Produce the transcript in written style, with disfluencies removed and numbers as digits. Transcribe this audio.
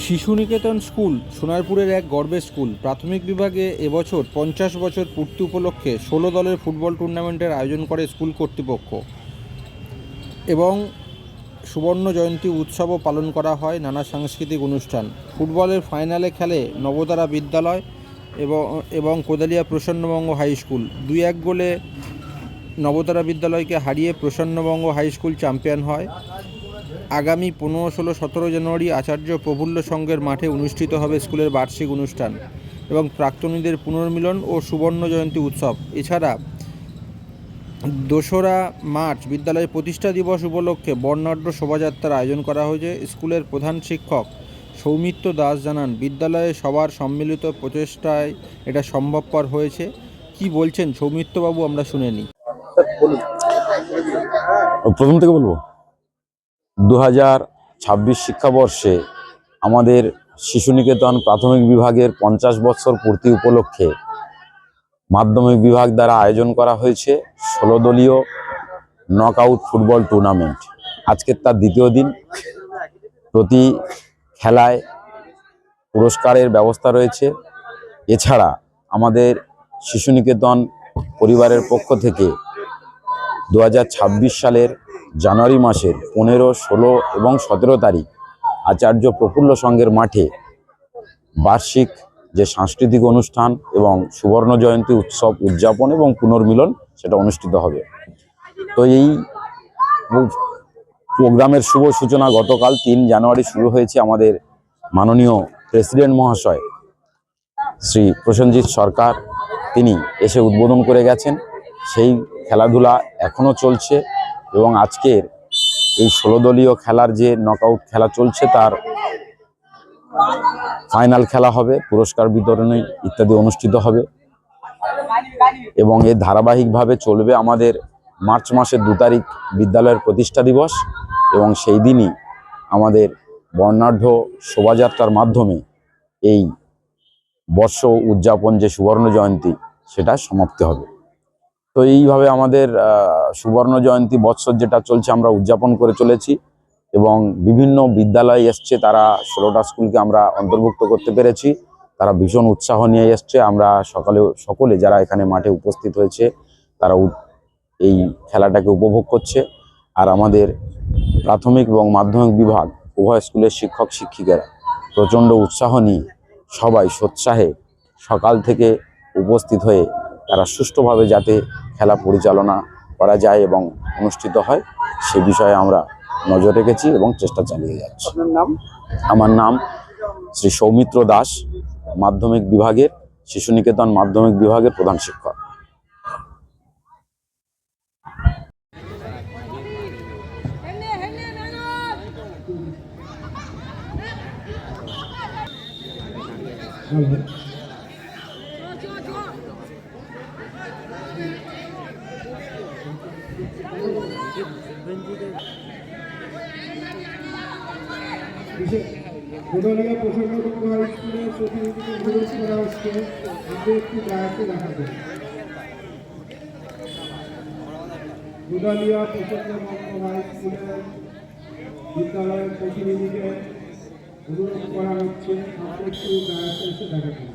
শিশু নিকেতন স্কুল সোনারপুরের এক গর্বের স্কুল। প্রাথমিক বিভাগে এবছর 50 বছর পূর্তি উপলক্ষে 16 দলের ফুটবল টুর্নামেন্টের আয়োজন করে স্কুল কর্তৃপক্ষ এবং সুবর্ণ জয়ন্তী উৎসবও পালন করা হয় নানা সাংস্কৃতিক অনুষ্ঠান। ফুটবলের ফাইনালে খেলে নবতারা বিদ্যালয় এবং কোদালিয়া প্রসন্নবঙ্গ হাই স্কুল। 2-1 গোলে নবতারা বিদ্যালয়কে হারিয়ে প্রসন্নবঙ্গ হাই স্কুল চ্যাম্পিয়ন হয়। আগামী 15, 16, 17 জানুয়ারি আচার্য প্রফুল্ল সংঘের মাঠে অনুষ্ঠিত হবে স্কুলের বার্ষিক অনুষ্ঠান এবং প্রাক্তনীদের পুনর্মিলন ও সুবর্ণ জয়ন্তী উৎসব। এছাড়া 2রা মার্চ বিদ্যালয়ের প্রতিষ্ঠা দিবস উপলক্ষে বর্ণাঢ্য শোভাযাত্রার আয়োজন করা হয়েছে। স্কুলের প্রধান শিক্ষক সৌমিত্র দাস জানান, বিদ্যালয়ে সবার সম্মিলিত প্রচেষ্টায় এটা সম্ভবপর হয়েছে। কি বলছেন সৌমিত্রবাবু, আমরা শুনে নিই। প্রথম থেকে বলবো, 2026 শিক্ষাবর্ষে আমাদের শিশু নিকেতন প্রাথমিক বিভাগের 50 বছর পূর্তি উপলক্ষে মাধ্যমিক বিভাগ দ্বারা আয়োজন করা হয়েছে 16 দলীয় নকআউট ফুটবল টুর্নামেন্ট। আজকের তার দ্বিতীয় দিন। প্রতি খেলায় পুরস্কারের ব্যবস্থা রয়েছে। এছাড়া আমাদের শিশু নিকেতন পরিবারের পক্ষ থেকে 2026 সালের জানুয়ারি মাসের 15, 16 এবং 17 তারিখ আচার্য প্রফুল্ল সংঘের মাঠে বার্ষিক যে সাংস্কৃতিক অনুষ্ঠান এবং সুবর্ণ জয়ন্তী উৎসব উদযাপন এবং পুনর্মিলন সেটা অনুষ্ঠিত হবে। তো এই প্রোগ্রামের শুভ সূচনা গতকাল 3 জানুয়ারি শুরু হয়েছে। আমাদের মাননীয় প্রেসিডেন্ট মহাশয় শ্রী প্রসেনজিৎ সরকার তিনি এসে উদ্বোধন করে গেছেন। সেই খেলাধুলা এখনও চলছে এবং আজকের এই 16 দলীয় খেলার যে নকআউট খেলা চলছে তার ফাইনাল খেলা হবে, পুরস্কার বিতরণী ইত্যাদি অনুষ্ঠিত হবে এবং এর ধারাবাহিকভাবে চলবে। আমাদের মার্চ মাসের 2 তারিখ বিদ্যালয়ের প্রতিষ্ঠা দিবস এবং সেই দিনই আমাদের বর্ণাঢ্য শোভাযাত্রার মাধ্যমে এই বর্ষ উদযাপন যে সুবর্ণ জয়ন্তী সেটা সমাপ্তি হবে। তো এইভাবে আমাদের সুবর্ণ জয়ন্তী বৎসর যেটা চলছে আমরা উদযাপন করে চলেছি এবং বিভিন্ন বিদ্যালয় এসছে, তারা 16টা স্কুলকে আমরা অন্তর্ভুক্ত করতে পেরেছি। তারা ভীষণ উৎসাহ নিয়ে এসছে। আমরা সকলে যারা এখানে মাঠে উপস্থিত হয়েছে তারা এই খেলাটাকে উপভোগ করছে। আর আমাদের প্রাথমিক এবং মাধ্যমিক বিভাগ উভয় স্কুলের শিক্ষক শিক্ষিকারা প্রচণ্ড উৎসাহ নিয়ে সবাই সোৎসাহে সকাল থেকে উপস্থিত হয়ে তারা সুষ্ঠুভাবে যাতে খেলা পরিচালনা করা যায় এবং অনুষ্ঠিত হয় সে বিষয়ে আমরা নজর রেখেছি এবং চেষ্টা চালিয়ে যাচ্ছি। আমার নাম শ্রী সৌমিত্র দাস, মাধ্যমিক বিভাগের শিশু নিকেতন মাধ্যমিক বিভাগের প্রধান শিক্ষক। কোদালিয়া প্রসন্নবঙ্গ হাই স্কুলের প্রতিনিধিকে অনুরোধ করা হচ্ছে আপনি একটু দায়িত্ব দেখাবেন। কোদালিয়া প্রসন্নবঙ্গ হাই স্কুলের বিদ্যালয়ের প্রতিনিধিকে অনুরোধ করা হচ্ছে আপনি একটু দায়িত্ব এসে দেখাবেন।